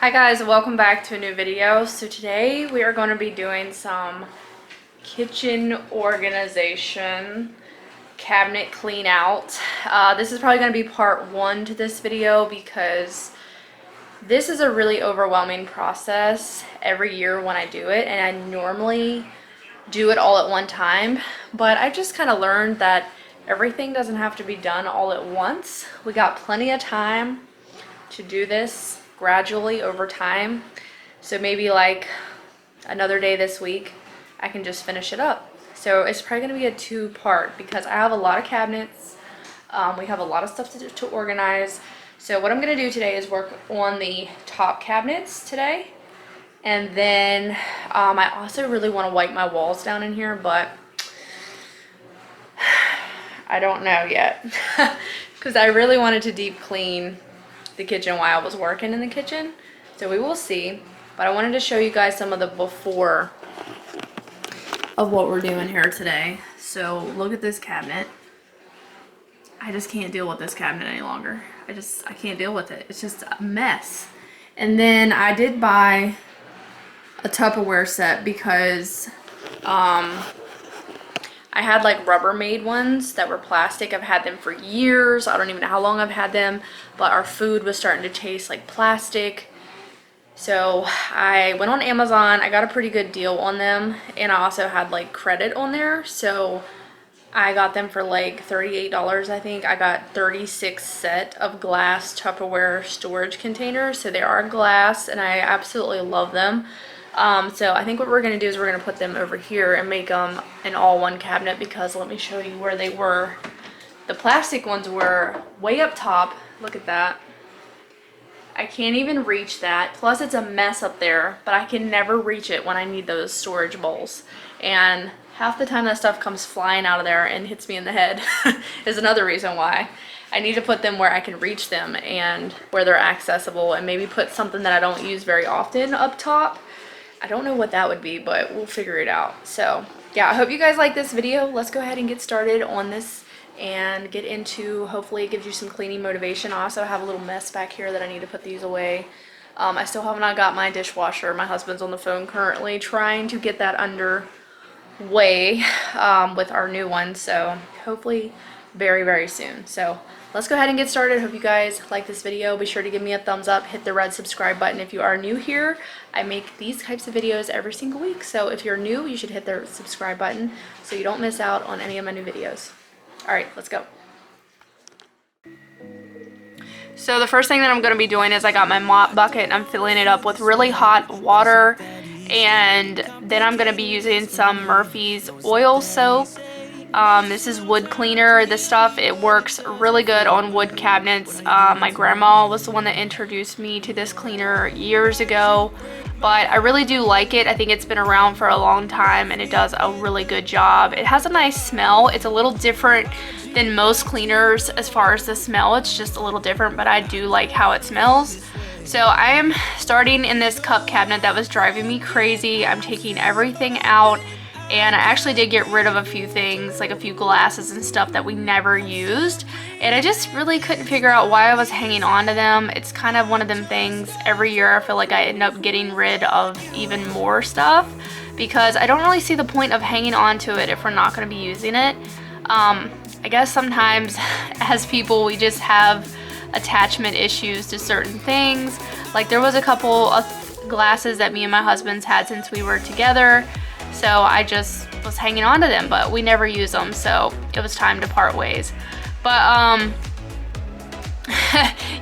Hi guys, welcome back to a new video. So today we are going to be doing some kitchen organization, cabinet clean out. This is probably going to be part one to this video because this is a really overwhelming process every year when I do it, and I normally do it all at one time, but I just kind of learned that everything doesn't have to be done all at once. We got plenty of time to do this gradually over time, so maybe like another day this week I can just finish it up. So it's probably going to be a two-part because I have a lot of cabinets. We have a lot of stuff to organize. So what I'm going to do today is work on the top cabinets today, and then I also really want to wipe my walls down in here, but I don't know yet because I really wanted to deep clean the kitchen while I was working in the kitchen, so we will see. But I wanted to show you guys some of the before of what we're doing here today. So look at this cabinet. I just can't deal with this cabinet any longer. I can't deal with it. It's just a mess. And then I did buy a Tupperware set because I had like Rubbermaid ones that were plastic. I've had them for years. I don't even know how long I've had them, but our food was starting to taste like plastic. So I went on Amazon. I got a pretty good deal on them, and I also had like credit on there. So I got them for like $38, I think. I got 36 set of glass Tupperware storage containers. So they are glass, and I absolutely love them. So I think what we're going to do is we're going to put them over here and make them an all-one cabinet, because let me show you where they were. The plastic ones were way up top. Look at that. I can't even reach that. Plus it's a mess up there, but I can never reach it when I need those storage bowls. And half the time that stuff comes flying out of there and hits me in the head is another reason why. I need to put them where I can reach them and where they're accessible, and maybe put something that I don't use very often up top. I don't know what that would be, but we'll figure it out. So yeah, I hope you guys like this video. Let's go ahead and get started on this and get into, hopefully it gives you some cleaning motivation. I also have a little mess back here that I need to put these away. I still have not got my dishwasher. My husband's on the phone currently trying to get that underway with our new one. So hopefully very, very soon. So let's go ahead and get started. Hope you guys like this video. Be sure to give me a thumbs up, hit the red subscribe button if you are new here. I make these types of videos every single week, so if you're new, you should hit the subscribe button so you don't miss out on any of my new videos. Alright, let's go. So the first thing that I'm going to be doing is I got my mop bucket and I'm filling it up with really hot water, and then I'm going to be using some Murphy's oil soap. This is wood cleaner. This stuff, it works really good on wood cabinets. My grandma was the one that introduced me to this cleaner years ago, but I really do like it. I think it's been around for a long time and it does a really good job. It has a nice smell. It's a little different than most cleaners as far as the smell. It's just a little different, but I do like how it smells. So I am starting in this cup cabinet that was driving me crazy. I'm taking everything out. And I actually did get rid of a few things, like a few glasses and stuff that we never used. And I just really couldn't figure out why I was hanging on to them. It's kind of one of them things every year I feel like I end up getting rid of even more stuff, because I don't really see the point of hanging on to it if we're not going to be using it. I guess sometimes as people we just have attachment issues to certain things. Like there was a couple of glasses that me and my husband's had since we were together. So I just was hanging on to them, but we never use them, so it was time to part ways. But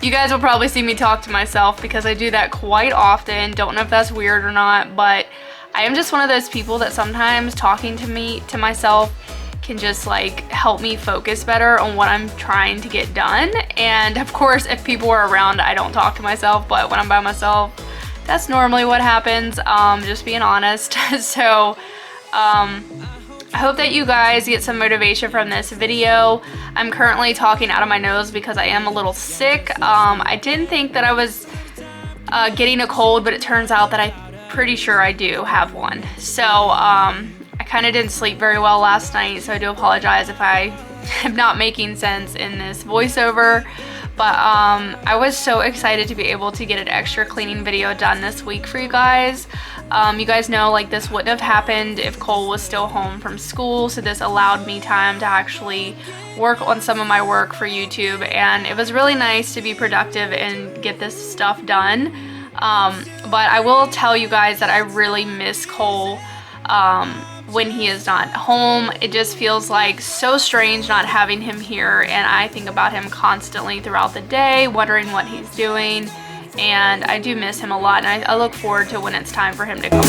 you guys will probably see me talk to myself because I do that quite often. Don't know if that's weird or not, but I am just one of those people that sometimes talking to myself can just like help me focus better on what I'm trying to get done. And of course, if people are around, I don't talk to myself, but when I'm by myself, that's normally what happens, just being honest. So I hope that you guys get some motivation from this video. I'm currently talking out of my nose because I am a little sick. I didn't think that I was getting a cold, but it turns out that I'm pretty sure I do have one. So I kind of didn't sleep very well last night, so I do apologize if I am not making sense in this voiceover. But I was so excited to be able to get an extra cleaning video done this week for you guys. You guys know, like, this wouldn't have happened if Cole was still home from school, so this allowed me time to actually work on some of my work for YouTube, and it was really nice to be productive and get this stuff done. But I will tell you guys that I really miss Cole when he is not home. It just feels like so strange not having him here, and I think about him constantly throughout the day, wondering what he's doing, and I do miss him a lot, and I look forward to when it's time for him to come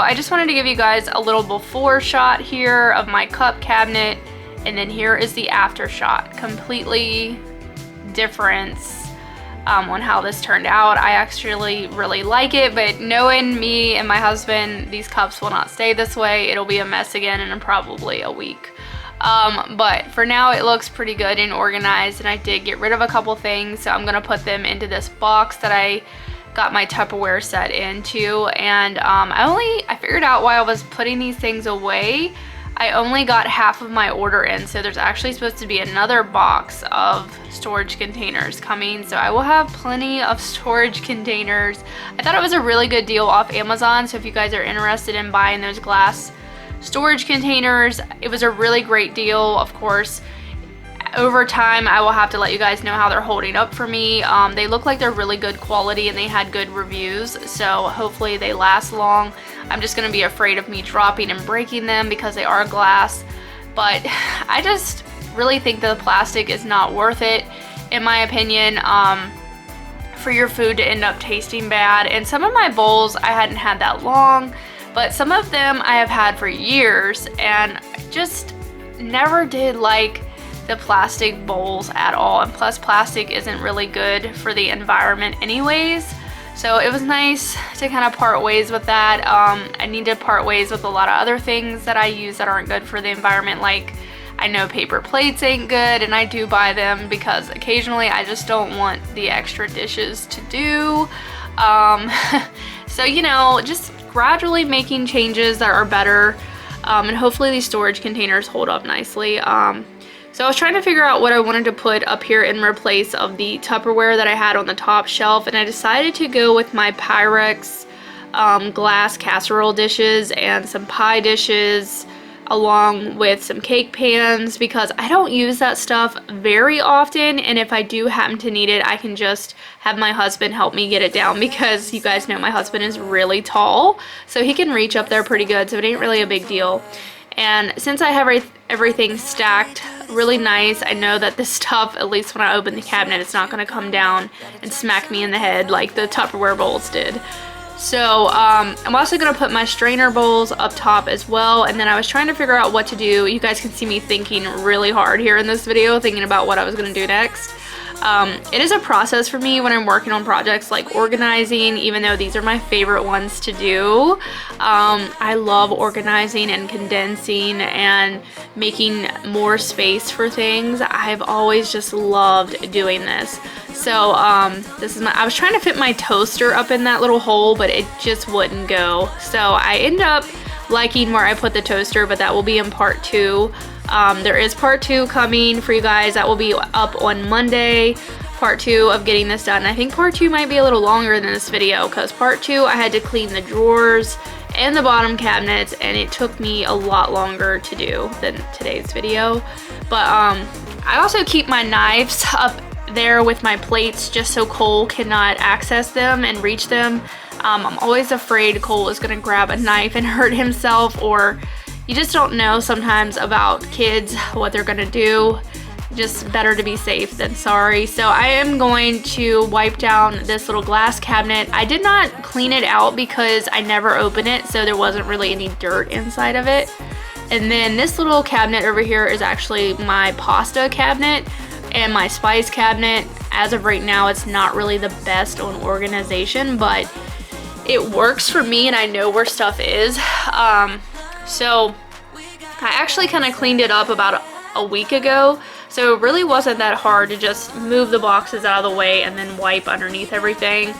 I just wanted to give you guys a little before shot here of my cup cabinet, and then here is the after shot. Completely difference on how this turned out. I actually really like it, but knowing me and my husband, these cups will not stay this way. It'll be a mess again in probably a week. But for now it looks pretty good and organized, and I did get rid of a couple things, so I'm gonna put them into this box that I got my Tupperware set into. And I figured out while I was putting these things away, I only got half of my order in, so there's actually supposed to be another box of storage containers coming, so I will have plenty of storage containers. I thought it was a really good deal off Amazon, so if you guys are interested in buying those glass storage containers, it was a really great deal. Of course, over time I will have to let you guys know how they're holding up for me. They look like they're really good quality and they had good reviews, so hopefully they last long. I'm just gonna be afraid of me dropping and breaking them because they are glass, but I just really think that the plastic is not worth it, in my opinion, for your food to end up tasting bad. And some of my bowls I hadn't had that long, but some of them I have had for years, and just never did like the plastic bowls at all. And plus, plastic isn't really good for the environment anyways, so it was nice to kind of part ways with that. I need to part ways with a lot of other things that I use that aren't good for the environment. Like, I know paper plates ain't good, and I do buy them because occasionally I just don't want the extra dishes to do. So, you know, just gradually making changes that are better, and hopefully these storage containers hold up nicely. So I was trying to figure out what I wanted to put up here in replace of the Tupperware that I had on the top shelf, and I decided to go with my Pyrex glass casserole dishes and some pie dishes, along with some cake pans, because I don't use that stuff very often, and if I do happen to need it, I can just have my husband help me get it down, because you guys know my husband is really tall, so he can reach up there pretty good, so it ain't really a big deal. And since I have everything stacked really nice, I know that this stuff, at least when I open the cabinet, it's not going to come down and smack me in the head like the Tupperware bowls did. So I'm also going to put my strainer bowls up top as well, and then I was trying to figure out what to do. You guys can see me thinking really hard here in this video, thinking about what I was going to do next. It is a process for me when I'm working on projects like organizing, even though these are my favorite ones to do. I love organizing and condensing and making more space for things. I've always just loved doing this. So I was trying to fit my toaster up in that little hole, but it just wouldn't go. So I ended up liking where I put the toaster, but that will be in part 2. There is part 2 coming for you guys. That will be up on Monday, part 2 of getting this done. I think part 2 might be a little longer than this video, because part 2 I had to clean the drawers and the bottom cabinets, and it took me a lot longer to do than today's video. But I also keep my knives up there with my plates just so Cole cannot access them and reach them. I'm always afraid Cole is going to grab a knife and hurt himself, or you just don't know sometimes about kids, what they're going to do. Just better to be safe than sorry. So I am going to wipe down this little glass cabinet. I did not clean it out because I never open it, so there wasn't really any dirt inside of it. And then this little cabinet over here is actually my pasta cabinet and my spice cabinet. As of right now, it's not really the best on organization, but it works for me and I know where stuff is. So I actually kind of cleaned it up about a week ago, so it really wasn't that hard to just move the boxes out of the way and then wipe underneath everything.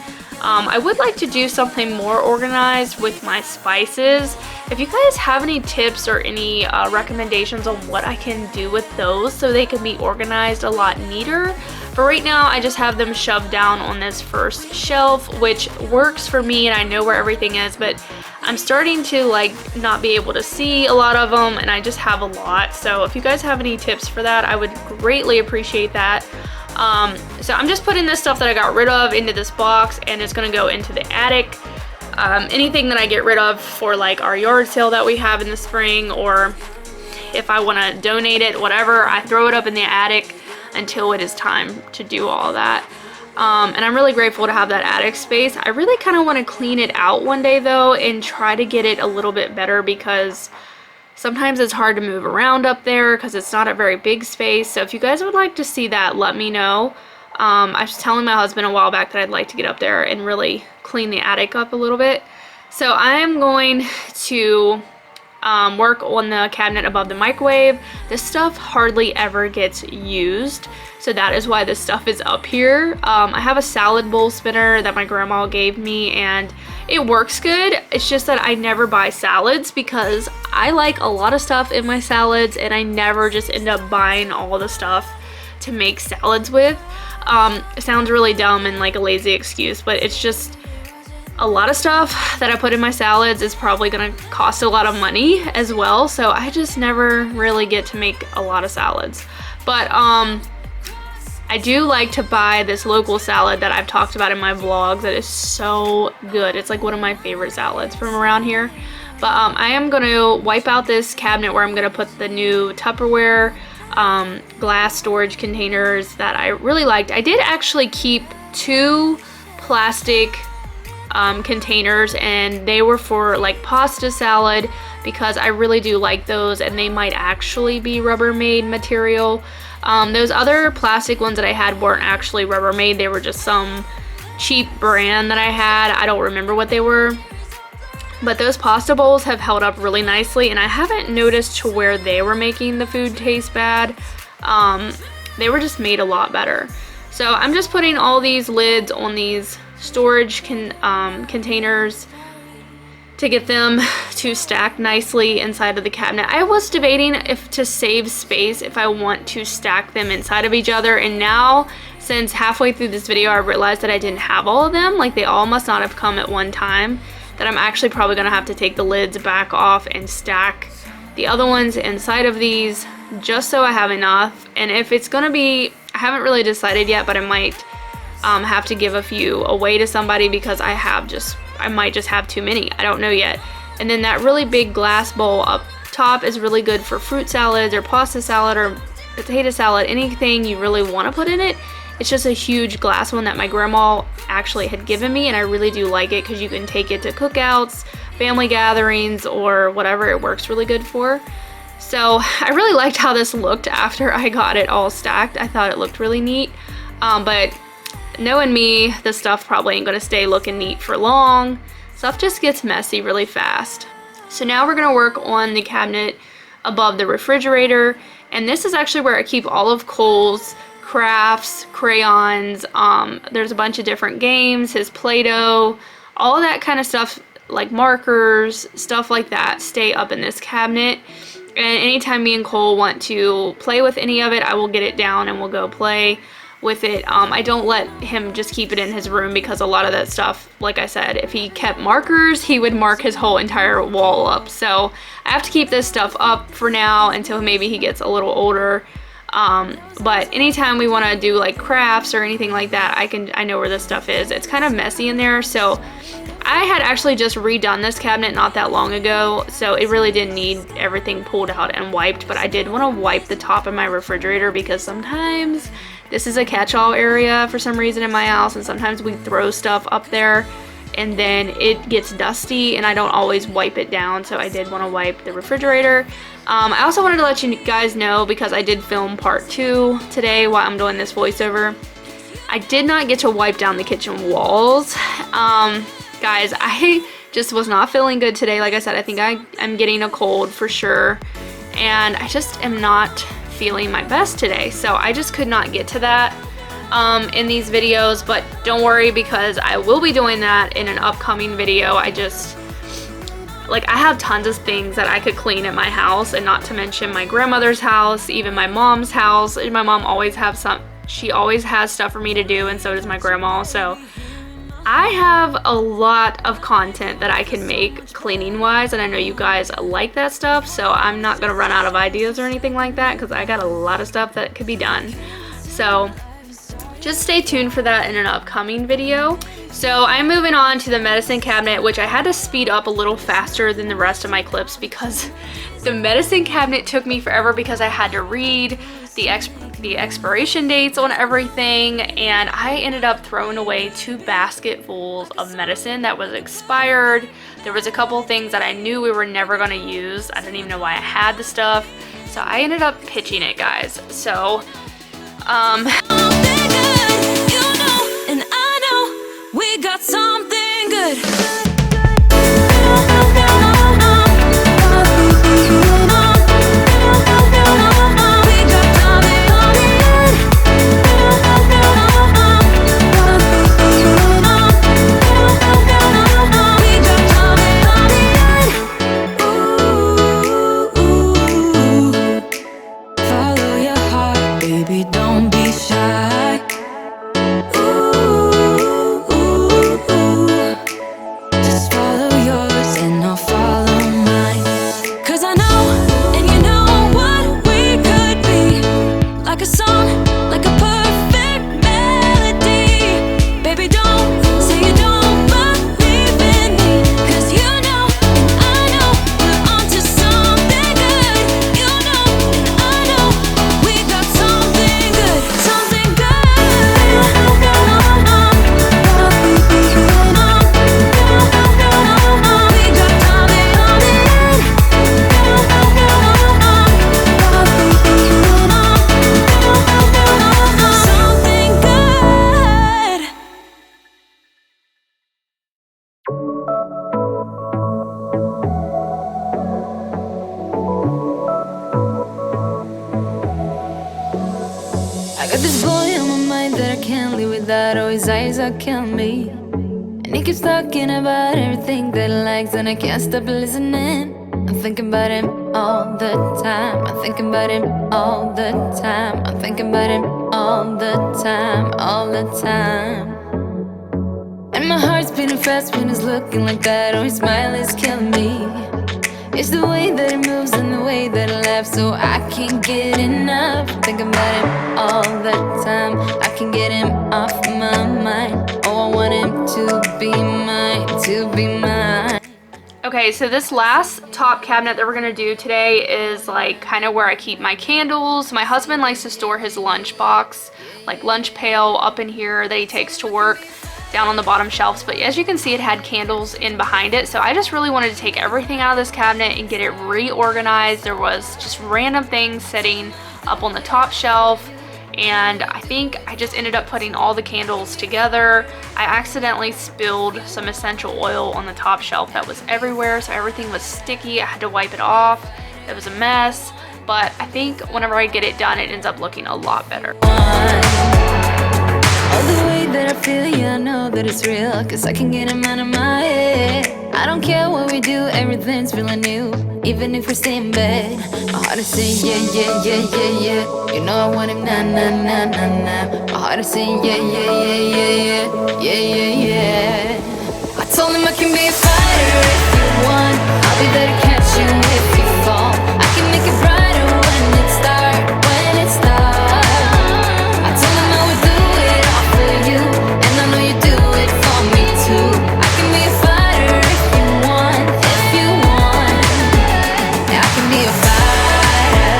I would like to do something more organized with my spices. If you guys have any tips or any recommendations on what I can do with those so they can be organized a lot neater. But right now I just have them shoved down on this first shelf, which works for me and I know where everything is, but I'm starting to like not be able to see a lot of them, and I just have a lot. So if you guys have any tips for that, I would greatly appreciate that. So I'm just putting this stuff that I got rid of into this box, and it's gonna go into the attic. Anything that I get rid of for like our yard sale that we have in the spring, or if I want to donate it, whatever, I throw it up in the attic until it is time to do all that. And I'm really grateful to have that attic space. I really kind of want to clean it out one day though and try to get it a little bit better, because sometimes it's hard to move around up there because it's not a very big space. So if you guys would like to see that, let me know. I was telling my husband a while back that I'd like to get up there and really clean the attic up a little bit. So I am going to work on the cabinet above the microwave. This stuff hardly ever gets used, so that is why this stuff is up here. I have a salad bowl spinner that my grandma gave me, and it works good. It's just that I never buy salads because I like a lot of stuff in my salads, and I never just end up buying all the stuff to make salads with. It sounds really dumb and like a lazy excuse, but it's just a lot of stuff that I put in my salads is probably gonna cost a lot of money as well, so I just never really get to make a lot of salads. But I do like to buy this local salad that I've talked about in my vlogs that is so good. It's like one of my favorite salads from around here. But I am gonna wipe out this cabinet where I'm gonna put the new Tupperware glass storage containers that I really liked. I did actually keep 2 plastic containers, and they were for like pasta salad because I really do like those, and they might actually be Rubbermaid material. Those other plastic ones that I had weren't actually Rubbermaid, they were just some cheap brand that I had. I don't remember what they were, but those pasta bowls have held up really nicely, and I haven't noticed to where they were making the food taste bad. They were just made a lot better. So I'm just putting all these lids on these storage containers to get them to stack nicely inside of the cabinet. I was debating if to save space if I want to stack them inside of each other, and now since halfway through this video I realized that I didn't have all of them. Like, they all must not have come at one time, that I'm actually probably gonna have to take the lids back off and stack the other ones inside of these just so I have enough. And if it's gonna be, I haven't really decided yet, but I might have to give a few away to somebody because I might just have too many. I don't know yet. And then that really big glass bowl up top is really good for fruit salads or pasta salad or potato salad, anything you really want to put in it. It's just a huge glass one that my grandma actually had given me, and I really do like it because you can take it to cookouts, family gatherings, or whatever it works really good for. So I really liked how this looked after I got it all stacked. I thought it looked really neat, but knowing me, the stuff probably ain't gonna stay looking neat for long. Stuff just gets messy really fast. So now we're gonna work on the cabinet above the refrigerator, and this is actually where I keep all of Cole's crafts, crayons, there's a bunch of different games, his Play-Doh, all of that kind of stuff, like markers, stuff like that, stay up in this cabinet. And anytime me and Cole want to play with any of it, I will get it down and we'll go play with it. I don't let him just keep it in his room because a lot of that stuff, like I said, if he kept markers, he would mark his whole entire wall up. So I have to keep this stuff up for now until maybe he gets a little older. But anytime we want to do like crafts or anything like that, I know where this stuff is. It's kind of messy in there, so I had actually just redone this cabinet not that long ago, so it really didn't need everything pulled out and wiped, but I did want to wipe the top of my refrigerator because sometimes this is a catch-all area for some reason in my house, and sometimes we throw stuff up there and then it gets dusty and I don't always wipe it down, so I did want to wipe the refrigerator. I also wanted to let you guys know, because I did film part 2 today while I'm doing this voiceover, I did not get to wipe down the kitchen walls. Guys, I just was not feeling good today. Like I said, I think I'm getting a cold for sure, and I just am not feeling my best today, so I just could not get to that in these videos. But don't worry, because I will be doing that in an upcoming video. I have tons of things that I could clean at my house, and not to mention my grandmother's house, even my mom's house. My mom always she always has stuff for me to do, and so does my grandma. So I have a lot of content that I can make cleaning wise, and I know you guys like that stuff, so I'm not gonna run out of ideas or anything like that because I got a lot of stuff that could be done. So just stay tuned for that in an upcoming video. So I'm moving on to the medicine cabinet, which I had to speed up a little faster than the rest of my clips because the medicine cabinet took me forever because I had to read the expiration dates on everything, and I ended up throwing away 2 basketfuls of medicine that was expired. There was a couple things that I knew we were never going to use. I didn't even know why I had the stuff, so I ended up pitching it, guys. So we got something good. Follow your heart, baby, don't be shy. Just follow yours and I'll follow mine. 'Cause I know, and you know what we could be. Like a song, like a perfect melody. Baby, don't say you don't believe in me. 'Cause you know, and I know, we're onto something good. You know, and I know, we got something good. Something good. I got this boy on my mind that I can't live without. Oh, his eyes are killing me. And he keeps talking about everything that he likes, and I can't stop listening. I'm thinking about him all the time. I'm thinking about him all the time. I'm thinking about him all the time, all the time. And And my heart's beating fast when it's looking like that. Oh, your smile is killing me. It's the way that it moves and the way that it laughs, so I can't get enough. Think about him all the time. I can't get him off my mind. Oh, I want him to be mine, to be mine. Okay, so this last top cabinet that we're gonna do today is like kind of where I keep my candles. My husband likes to store his lunch box, like lunch pail, up in here that he takes to work, down on the bottom shelves. But as you can see, it had candles in behind it, so I just really wanted to take everything out of this cabinet and get it reorganized. There was just random things sitting up on the top shelf, and I think I just ended up putting all the candles together. I accidentally spilled some essential oil on the top shelf that was everywhere, so everything was sticky. I had to wipe it off. It was a mess, but I think whenever I get it done, it ends up looking a lot better. All the way that I feel, yeah, I know that it's real, cause I can get him out of my head. I don't care what we do, everything's feeling new. Even if we stay in bed, my heart is saying yeah, yeah, yeah, yeah, yeah. You know I want him, nah, nah, nah, nah, nah. My heart is saying yeah, yeah, yeah, yeah, yeah, yeah, yeah, yeah. I told him I can be a fighter if you want. I'll be there to catch you if you fall. I can make it brighter when it's dark, when it's dark. I told him I would do it all for you, and I know you do it for me too. I can be a fighter if you want, if you want. Yeah, I can be a fighter.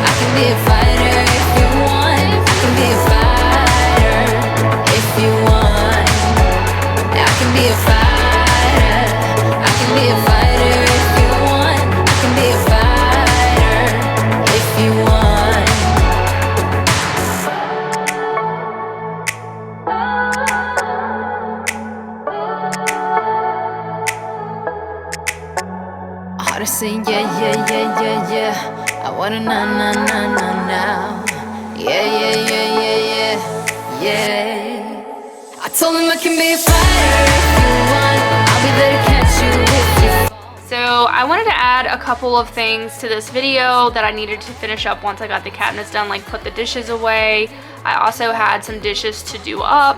I can be a fighter if you want. I can be a fighter if you want. Yeah, I can be a fighter. I can be a fighter if you want. I can be a fighter if you want. I heart is saying yeah, yeah, yeah, yeah, yeah. I wanna na na na na now. Yeah, yeah, yeah, yeah, yeah, yeah. I told him I can be a fighter if you want. I'll be there to catch you if you fall. So I wanted to add a couple of things to this video that I needed to finish up once I got the cabinets done, like put the dishes away. I also had some dishes to do up.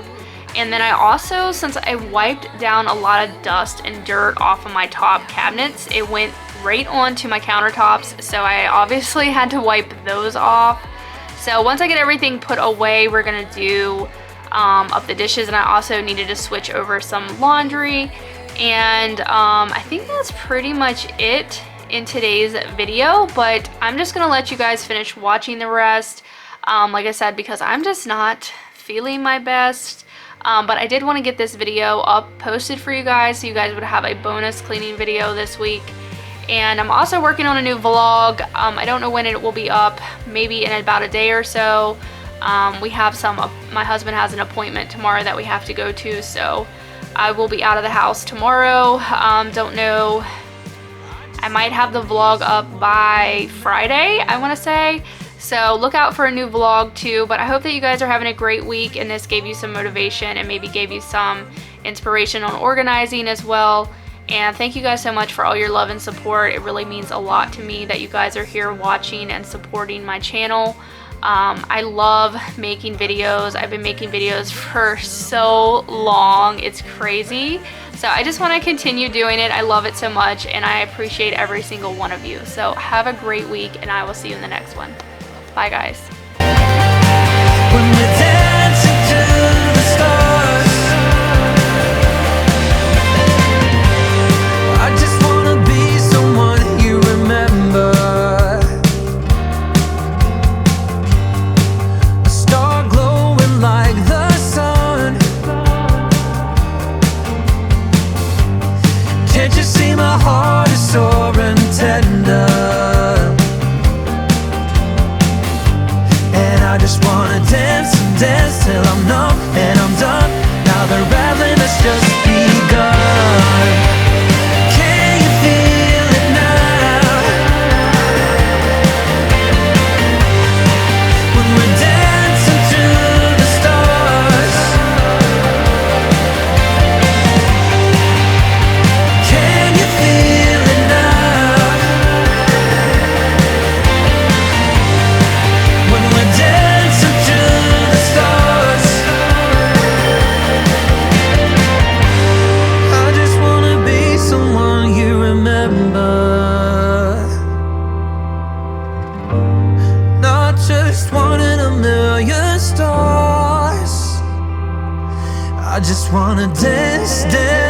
And then I also, since I wiped down a lot of dust and dirt off of my top cabinets, it went right onto my countertops. So I obviously had to wipe those off. So once I get everything put away, we're gonna do up the dishes, and I also needed to switch over some laundry. And I think that's pretty much it in today's video, but I'm just gonna let you guys finish watching the rest. Like I said, because I'm just not feeling my best. But I did want to get this video up, posted for you guys, so you guys would have a bonus cleaning video this week. And I'm also working on a new vlog. I don't know when it will be up, maybe in about a day or so. We have my husband has an appointment tomorrow that we have to go to, so I will be out of the house tomorrow. Don't know, I might have the vlog up by Friday, I want to say. So look out for a new vlog too, but I hope that you guys are having a great week and this gave you some motivation and maybe gave you some inspiration on organizing as well. And thank you guys so much for all your love and support. It really means a lot to me that you guys are here watching and supporting my channel. I love making videos. I've been making videos for so long. It's crazy. So I just want to continue doing it. I love it so much and I appreciate every single one of you. So have a great week and I will see you in the next one. Bye guys. When we're dancing to the stars, I just wanna be someone you remember. A star glowing like the sun. Can't you see my heart is sore and tender? this day.